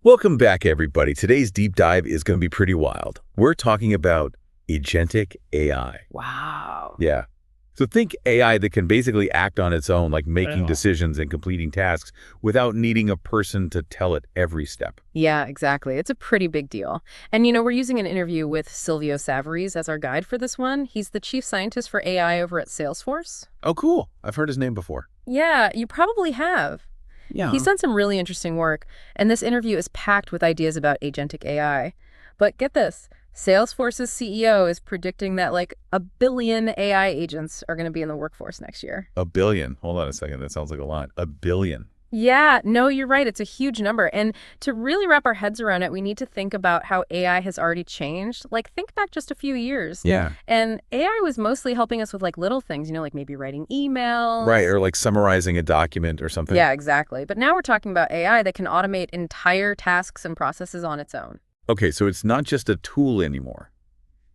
Welcome back, everybody. Today's deep dive is going to be pretty wild. We're talking about agentic AI. Wow. Yeah. So think AI that can basically act on its own, like making Wow. decisions and completing tasks without needing a person to tell it every step. Yeah, exactly. It's a pretty big deal. And we're using an interview with Sylvio Saravi as our guide for this one. He's the chief scientist for AI over at Salesforce. Oh, cool. I've heard his name before. Yeah, you probably have. Yeah. He's done some really interesting work, and this interview is packed with ideas about agentic AI. But get this, Salesforce's CEO is predicting that like 1 billion AI agents are going to be in the workforce next year. 1 billion. Hold on a second. That sounds like a lot. 1 billion. Yeah, no, you're right. It's a huge number. And to really wrap our heads around it, we need to think about how AI has already changed. Like, think back just a few years. Yeah. And AI was mostly helping us with like little things, like maybe writing emails. Right. Or like summarizing a document or something. Yeah, exactly. But now we're talking about AI that can automate entire tasks and processes on its own. Okay, so it's not just a tool anymore.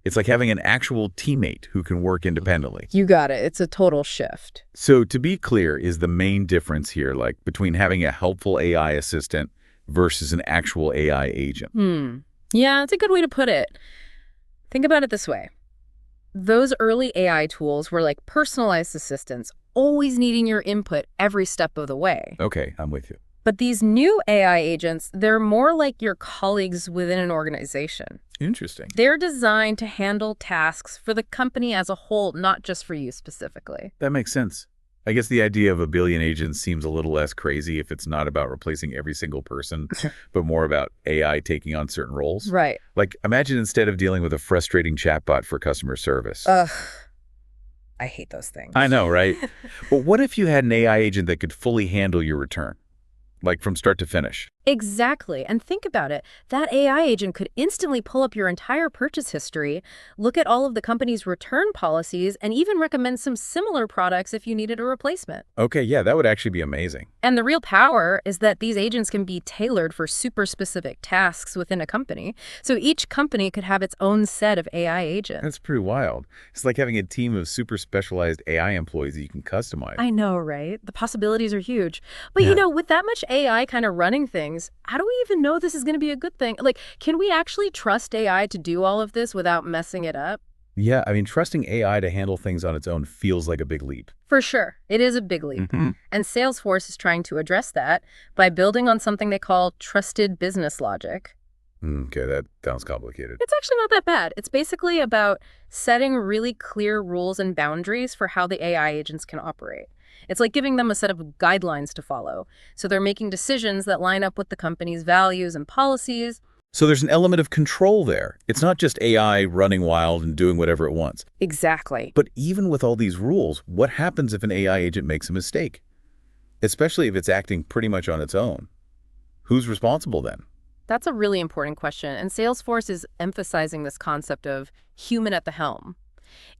It's like having an actual teammate who can work independently. You got it. It's a total shift. So to be clear, is the main difference here like between having a helpful AI assistant versus an actual AI agent? Yeah, that's a good way to put it. Think about it this way. Those early AI tools were like personalized assistants, always needing your input every step of the way. Okay, I'm with you. But these new AI agents, they're more like your colleagues within an organization. Interesting. They're designed to handle tasks for the company as a whole, not just for you specifically. That makes sense. I guess the idea of 1 billion agents seems a little less crazy if it's not about replacing every single person, but more about AI taking on certain roles. Right. Like, imagine instead of dealing with a frustrating chatbot for customer service. Ugh. I hate those things. I know, right? But what if you had an AI agent that could fully handle your return? Like from start to finish. Exactly. And think about it. That AI agent could instantly pull up your entire purchase history, look at all of the company's return policies, and even recommend some similar products if you needed a replacement. Okay, yeah, that would actually be amazing. And the real power is that these agents can be tailored for super specific tasks within a company. So each company could have its own set of AI agents. That's pretty wild. It's like having a team of super specialized AI employees that you can customize. I know, right? The possibilities are huge. But Yeah. with that much AI kind of running things, how do we even know this is going to be a good thing? Like, can we actually trust AI to do all of this without messing it up? Yeah, I mean, trusting AI to handle things on its own feels like a big leap. For sure. It is a big leap. And Salesforce is trying to address that by building on something they call trusted business logic. Okay, that sounds complicated. It's actually not that bad. It's basically about setting really clear rules and boundaries for how the AI agents can operate. It's like giving them a set of guidelines to follow. So they're making decisions that line up with the company's values and policies. So there's an element of control there. It's not just AI running wild and doing whatever it wants. Exactly. But even with all these rules, what happens if an AI agent makes a mistake? Especially if it's acting pretty much on its own. Who's responsible then? That's a really important question. And Salesforce is emphasizing this concept of human at the helm.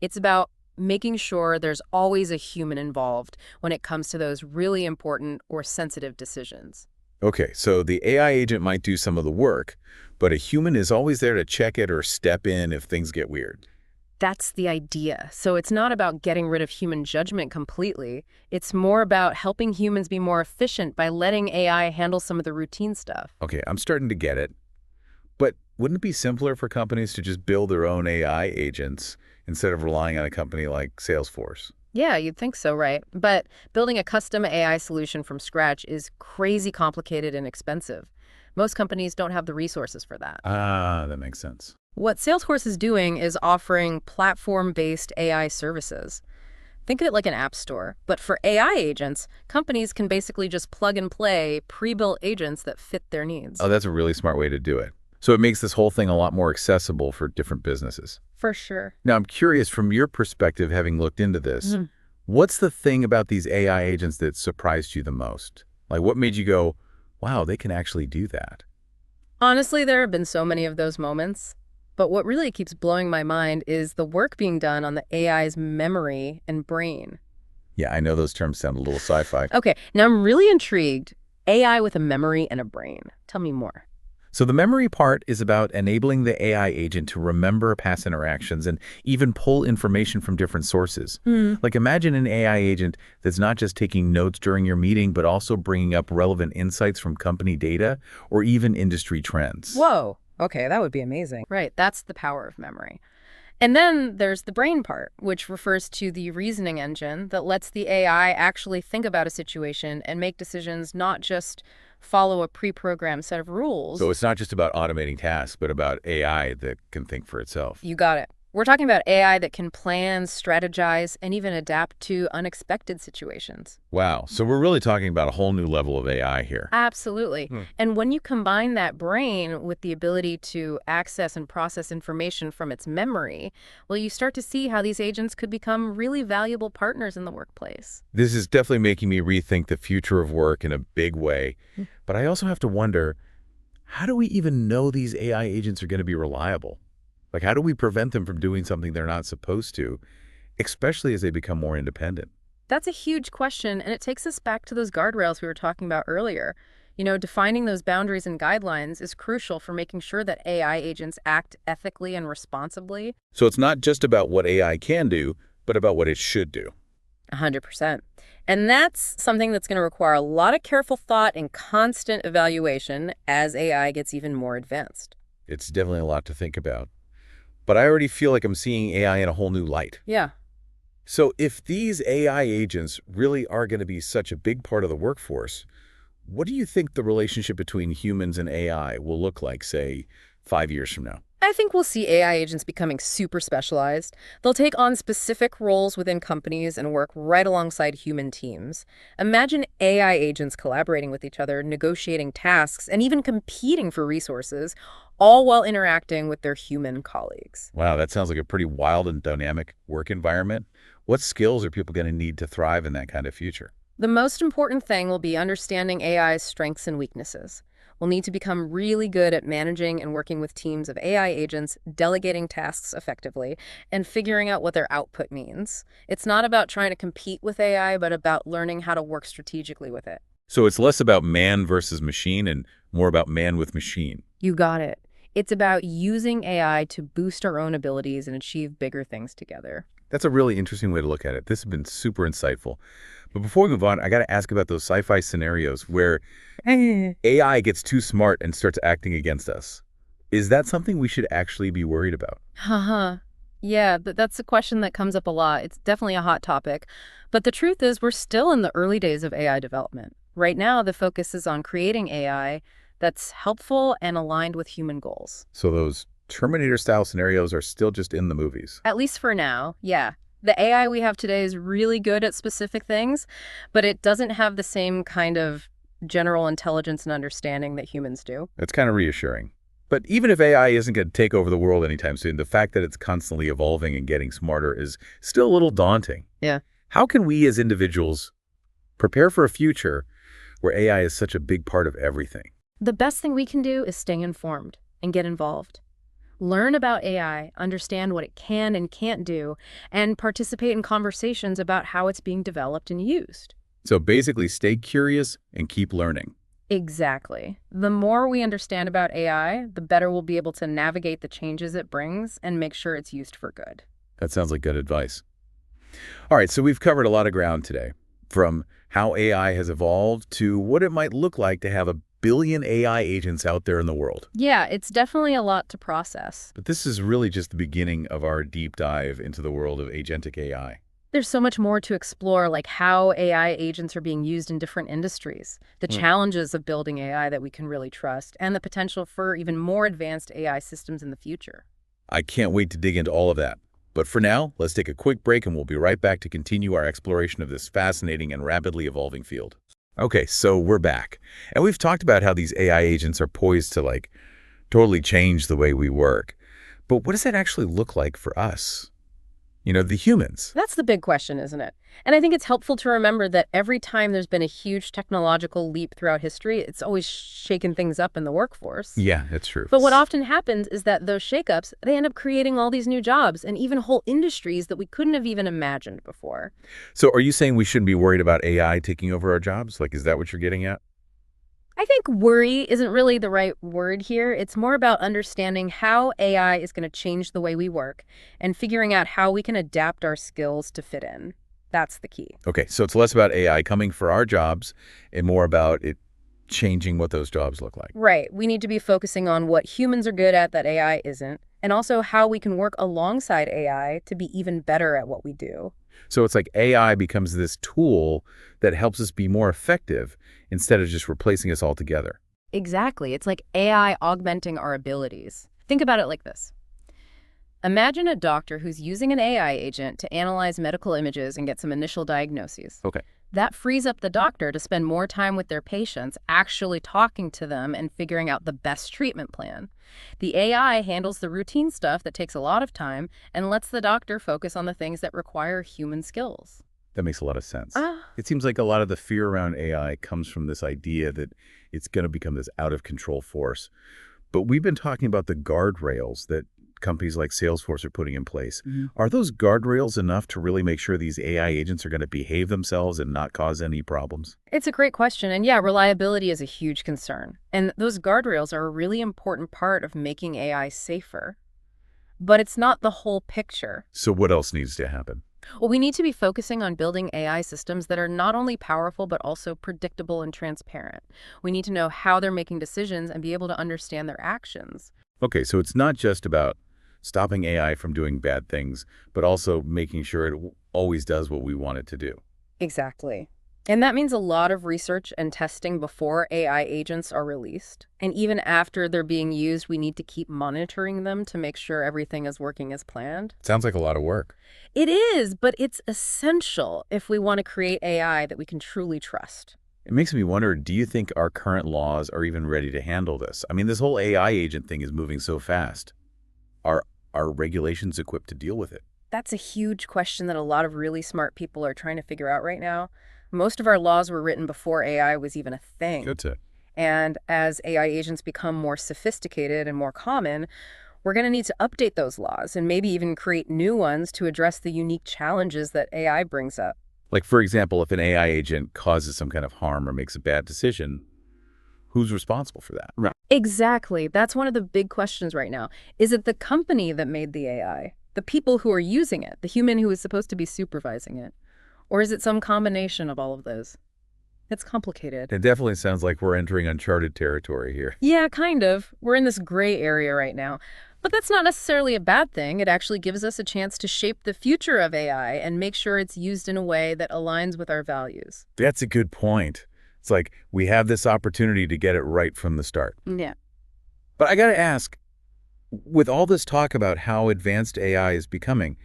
It's about making sure there's always a human involved when it comes to those really important or sensitive decisions. Okay, so the AI agent might do some of the work, but a human is always there to check it or step in if things get weird. That's the idea. So it's not about getting rid of human judgment completely. It's more about helping humans be more efficient by letting AI handle some of the routine stuff. Okay, I'm starting to get it. But wouldn't it be simpler for companies to just build their own AI agents instead of relying on a company like Salesforce? Yeah, you'd think so, right? But building a custom AI solution from scratch is crazy complicated and expensive. Most companies don't have the resources for that. Ah, that makes sense. What Salesforce is doing is offering platform-based AI services. Think of it like an app store. But for AI agents, companies can basically just plug and play pre-built agents that fit their needs. Oh, that's a really smart way to do it. So it makes this whole thing a lot more accessible for different businesses. For sure. Now, I'm curious, from your perspective, having looked into this, what's the thing about these AI agents that surprised you the most? Like, what made you go, wow, they can actually do that? Honestly, there have been so many of those moments. But what really keeps blowing my mind is the work being done on the AI's memory and brain. Yeah, I know those terms sound a little sci-fi. Okay, now I'm really intrigued. AI with a memory and a brain. Tell me more. So the memory part is about enabling the AI agent to remember past interactions and even pull information from different sources. Hmm. Like imagine an AI agent that's not just taking notes during your meeting, but also bringing up relevant insights from company data or even industry trends. Whoa. Okay, that would be amazing. Right, that's the power of memory. And then there's the brain part, which refers to the reasoning engine that lets the AI actually think about a situation and make decisions, not just follow a pre-programmed set of rules. So it's not just about automating tasks, but about AI that can think for itself. You got it. We're talking about AI that can plan, strategize, and even adapt to unexpected situations. Wow. So we're really talking about a whole new level of AI here. Absolutely. And when you combine that brain with the ability to access and process information from its memory, well, you start to see how these agents could become really valuable partners in the workplace. This is definitely making me rethink the future of work in a big way. But I also have to wonder, how do we even know these AI agents are going to be reliable? Like, how do we prevent them from doing something they're not supposed to, especially as they become more independent? That's a huge question, and it takes us back to those guardrails we were talking about earlier. Defining those boundaries and guidelines is crucial for making sure that AI agents act ethically and responsibly. So it's not just about what AI can do, but about what it should do. 100%. And that's something that's going to require a lot of careful thought and constant evaluation as AI gets even more advanced. It's definitely a lot to think about. But I already feel like I'm seeing AI in a whole new light. Yeah. So if these AI agents really are going to be such a big part of the workforce, what do you think the relationship between humans and AI will look like, say, 5 years from now? I think we'll see AI agents becoming super specialized. They'll take on specific roles within companies and work right alongside human teams. Imagine AI agents collaborating with each other, negotiating tasks, and even competing for resources, all while interacting with their human colleagues. Wow, that sounds like a pretty wild and dynamic work environment. What skills are people going to need to thrive in that kind of future? The most important thing will be understanding AI's strengths and weaknesses. We'll need to become really good at managing and working with teams of AI agents, delegating tasks effectively, and figuring out what their output means. It's not about trying to compete with AI, but about learning how to work strategically with it. So it's less about man versus machine and more about man with machine. You got it. It's about using AI to boost our own abilities and achieve bigger things together. That's a really interesting way to look at it. This has been super insightful. But before we move on, I got to ask about those sci-fi scenarios where AI gets too smart and starts acting against us. Is that something we should actually be worried about? Haha. Yeah, that's a question that comes up a lot. It's definitely a hot topic. But the truth is, we're still in the early days of AI development. Right now, the focus is on creating AI that's helpful and aligned with human goals. So those Terminator-style scenarios are still just in the movies. At least for now, yeah. The AI we have today is really good at specific things, but it doesn't have the same kind of general intelligence and understanding that humans do. It's kind of reassuring. But even if AI isn't going to take over the world anytime soon, the fact that it's constantly evolving and getting smarter is still a little daunting. Yeah. How can we as individuals prepare for a future where AI is such a big part of everything? The best thing we can do is stay informed and get involved. Learn about AI, understand what it can and can't do, and participate in conversations about how it's being developed and used. So basically, stay curious and keep learning. Exactly. The more we understand about AI, the better we'll be able to navigate the changes it brings and make sure it's used for good. That sounds like good advice. All right, so we've covered a lot of ground today, from how AI has evolved to what it might look like to have a billion AI agents out there in the world. Yeah, it's definitely a lot to process. But this is really just the beginning of our deep dive into the world of agentic AI. There's so much more to explore, like how AI agents are being used in different industries, the challenges of building AI that we can really trust, and the potential for even more advanced AI systems in the future. I can't wait to dig into all of that. But for now, let's take a quick break and we'll be right back to continue our exploration of this fascinating and rapidly evolving field. Okay, so we're back. And we've talked about how these AI agents are poised to totally change the way we work. But what does that actually look like for us? The humans. That's the big question, isn't it? And I think it's helpful to remember that every time there's been a huge technological leap throughout history, it's always shaken things up in the workforce. Yeah, that's true. But what often happens is that those shakeups, they end up creating all these new jobs and even whole industries that we couldn't have even imagined before. So are you saying we shouldn't be worried about AI taking over our jobs? Is that what you're getting at? I think worry isn't really the right word here. It's more about understanding how AI is going to change the way we work and figuring out how we can adapt our skills to fit in. That's the key. Okay, so it's less about AI coming for our jobs and more about it changing what those jobs look like. Right. We need to be focusing on what humans are good at that AI isn't, and also how we can work alongside AI to be even better at what we do. So it's like AI becomes this tool that helps us be more effective instead of just replacing us altogether. Exactly. It's like AI augmenting our abilities. Think about it like this. Imagine a doctor who's using an AI agent to analyze medical images and get some initial diagnoses. Okay. That frees up the doctor to spend more time with their patients, actually talking to them and figuring out the best treatment plan. The AI handles the routine stuff that takes a lot of time and lets the doctor focus on the things that require human skills. That makes a lot of sense. Ah, It seems like a lot of the fear around AI comes from this idea that it's going to become this out-of-control force. But we've been talking about the guardrails that companies like Salesforce are putting in place. Are those guardrails enough to really make sure these AI agents are going to behave themselves and not cause any problems? It's a great question. And yeah, reliability is a huge concern. And those guardrails are a really important part of making AI safer. But it's not the whole picture. So what else needs to happen? Well, we need to be focusing on building AI systems that are not only powerful, but also predictable and transparent. We need to know how they're making decisions and be able to understand their actions. Okay, so it's not just about stopping AI from doing bad things, but also making sure it always does what we want it to do. Exactly. And that means a lot of research and testing before AI agents are released. And even after they're being used, we need to keep monitoring them to make sure everything is working as planned. Sounds like a lot of work. It is, but it's essential if we want to create AI that we can truly trust. It makes me wonder, do you think our current laws are even ready to handle this? I mean, this whole AI agent thing is moving so fast. Are regulations equipped to deal with it? That's a huge question that a lot of really smart people are trying to figure out right now. Most of our laws were written before AI was even a thing. Good to. And as AI agents become more sophisticated and more common, we're going to need to update those laws and maybe even create new ones to address the unique challenges that AI brings up. Like, for example, if an AI agent causes some kind of harm or makes a bad decision, who's responsible for that? Right. Exactly. That's one of the big questions right now. Is it the company that made the AI? The people who are using it? The human who is supposed to be supervising it? Or is it some combination of all of those? It's complicated. It definitely sounds like we're entering uncharted territory here. Yeah, kind of. We're in this gray area right now. But that's not necessarily a bad thing. It actually gives us a chance to shape the future of AI and make sure it's used in a way that aligns with our values. That's a good point. It's like we have this opportunity to get it right from the start. Yeah. But I got to ask, with all this talk about how advanced AI is becoming,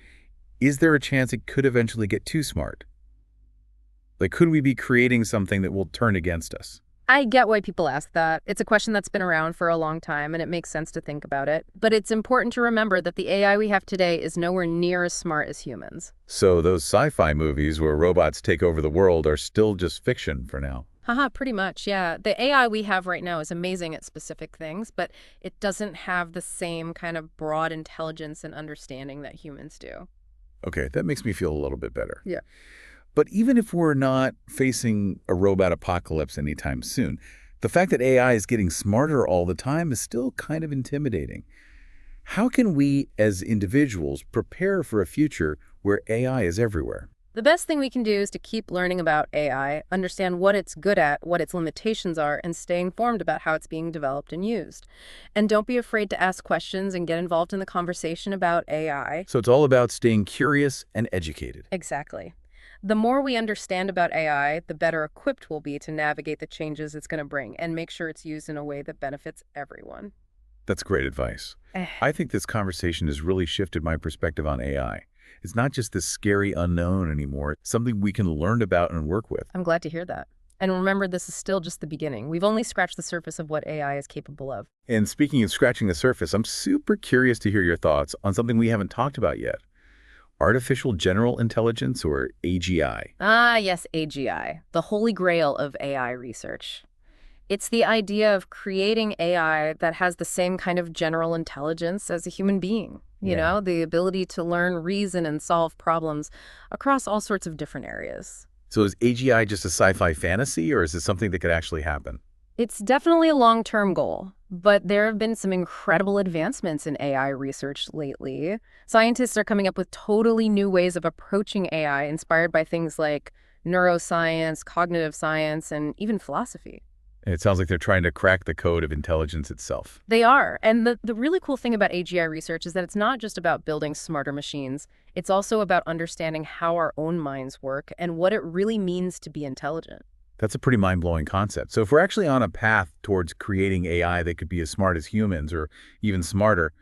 is there a chance it could eventually get too smart? Like, could we be creating something that will turn against us? I get why people ask that. It's a question that's been around for a long time, and it makes sense to think about it. But it's important to remember that the AI we have today is nowhere near as smart as humans. So those sci-fi movies where robots take over the world are still just fiction for now. Haha, pretty much, yeah. The AI we have right now is amazing at specific things, but it doesn't have the same kind of broad intelligence and understanding that humans do. Okay, that makes me feel a little bit better. Yeah. But even if we're not facing a robot apocalypse anytime soon, the fact that AI is getting smarter all the time is still kind of intimidating. How can we, as individuals, prepare for a future where AI is everywhere? The best thing we can do is to keep learning about AI, understand what it's good at, what its limitations are, and stay informed about how it's being developed and used. And don't be afraid to ask questions and get involved in the conversation about AI. So it's all about staying curious and educated. Exactly. The more we understand about AI, the better equipped we'll be to navigate the changes it's going to bring and make sure it's used in a way that benefits everyone. That's great advice. Eh. I think this conversation has really shifted my perspective on AI. It's not just this scary unknown anymore. It's something we can learn about and work with. I'm glad to hear that. And remember, this is still just the beginning. We've only scratched the surface of what AI is capable of. And speaking of scratching the surface, I'm super curious to hear your thoughts on something we haven't talked about yet. Artificial General Intelligence, or AGI. Ah, yes, AGI, the holy grail of AI research. It's the idea of creating AI that has the same kind of general intelligence as a human being. You know, the ability to learn, reason, and solve problems across all sorts of different areas. So is AGI just a sci-fi fantasy, or is it something that could actually happen? It's definitely a long-term goal, but there have been some incredible advancements in AI research lately. Scientists are coming up with totally new ways of approaching AI, inspired by things like neuroscience, cognitive science, and even philosophy. It sounds like they're trying to crack the code of intelligence itself. They are. And the really cool thing about AGI research is that it's not just about building smarter machines. It's also about understanding how our own minds work and what it really means to be intelligent. That's a pretty mind-blowing concept. So if we're actually on a path towards creating AI that could be as smart as humans or even smarter,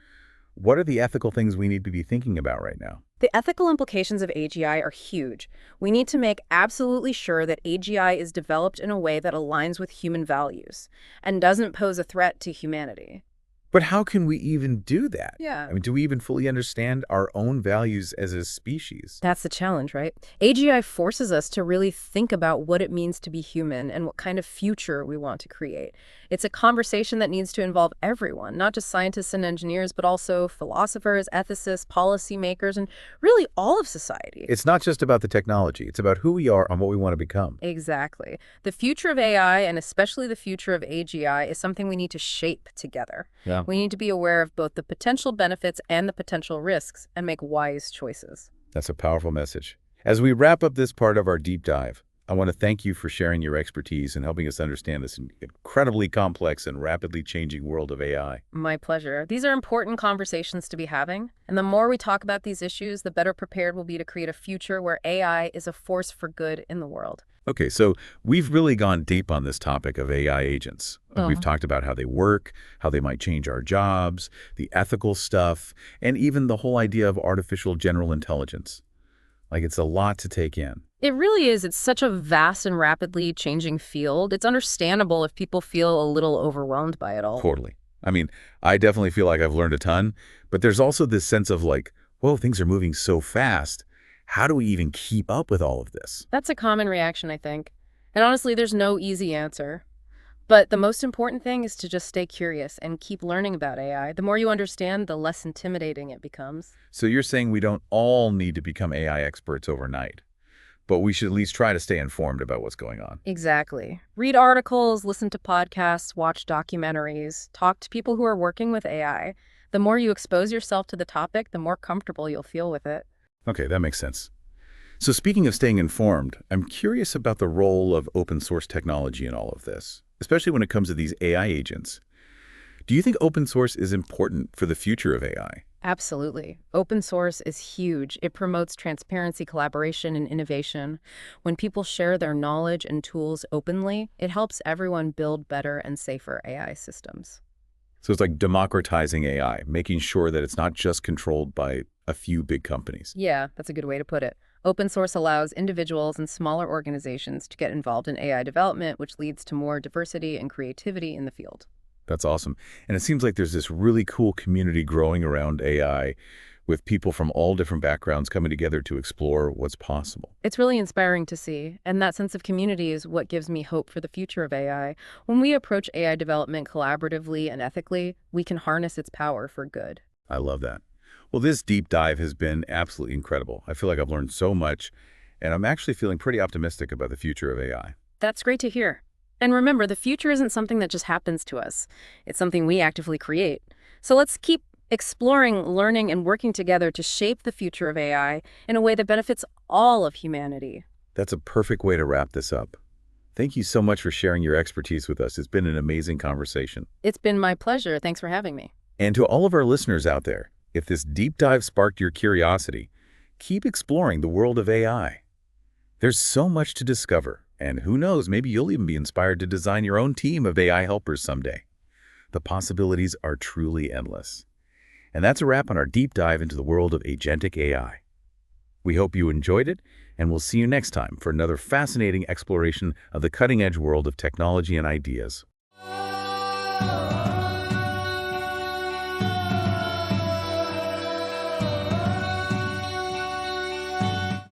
what are the ethical things we need to be thinking about right now? The ethical implications of AGI are huge. We need to make absolutely sure that AGI is developed in a way that aligns with human values and doesn't pose a threat to humanity. But how can we even do that? Yeah. I mean, do we even fully understand our own values as a species? That's the challenge, right? AGI forces us to really think about what it means to be human and what kind of future we want to create. It's a conversation that needs to involve everyone, not just scientists and engineers, but also philosophers, ethicists, policymakers, and really all of society. It's not just about the technology. It's about who we are and what we want to become. Exactly. The future of AI, and especially the future of AGI, is something we need to shape together. Yeah. We need to be aware of both the potential benefits and the potential risks and make wise choices. That's a powerful message. As we wrap up this part of our deep dive, I want to thank you for sharing your expertise and helping us understand this incredibly complex and rapidly changing world of AI. My pleasure. These are important conversations to be having, and the more we talk about these issues, the better prepared we'll be to create a future where AI is a force for good in the world. Okay, so we've really gone deep on this topic of AI agents. We've talked about how they work, how they might change our jobs, the ethical stuff, and even the whole idea of artificial general intelligence. Like, it's a lot to take in. It really is. It's such a vast and rapidly changing field. It's understandable if people feel a little overwhelmed by it all. Totally. I mean, I definitely feel like I've learned a ton, but there's also this sense of like, whoa, things are moving so fast. How do we even keep up with all of this? That's a common reaction, I think. And honestly, there's no easy answer. But the most important thing is to just stay curious and keep learning about AI. The more you understand, the less intimidating it becomes. So you're saying we don't all need to become AI experts overnight, but we should at least try to stay informed about what's going on. Exactly. Read articles, listen to podcasts, watch documentaries, talk to people who are working with AI. The more you expose yourself to the topic, the more comfortable you'll feel with it. Okay, that makes sense. So speaking of staying informed, I'm curious about the role of open source technology in all of this, especially when it comes to these AI agents. Do you think open source is important for the future of AI? Absolutely. Open source is huge. It promotes transparency, collaboration, and innovation. When people share their knowledge and tools openly, it helps everyone build better and safer AI systems. So it's like democratizing AI, making sure that it's not just controlled by a few big companies. Yeah, that's a good way to put it. Open source allows individuals and smaller organizations to get involved in AI development, which leads to more diversity and creativity in the field. That's awesome. And it seems like there's this really cool community growing around AI with people from all different backgrounds coming together to explore what's possible. It's really inspiring to see, and that sense of community is what gives me hope for the future of AI. When we approach AI development collaboratively and ethically, we can harness its power for good. I love that. Well, this deep dive has been absolutely incredible. I feel like I've learned so much, and I'm actually feeling pretty optimistic about the future of AI. That's great to hear. And remember, the future isn't something that just happens to us. It's something we actively create. So let's keep exploring, learning, and working together to shape the future of AI in a way that benefits all of humanity. That's a perfect way to wrap this up. Thank you so much for sharing your expertise with us. It's been an amazing conversation. It's been my pleasure. Thanks for having me. And to all of our listeners out there, if this deep dive sparked your curiosity, keep exploring the world of AI. There's so much to discover, and who knows, maybe you'll even be inspired to design your own team of AI helpers someday. The possibilities are truly endless. And that's a wrap on our deep dive into the world of agentic AI. We hope you enjoyed it, and we'll see you next time for another fascinating exploration of the cutting-edge world of technology and ideas.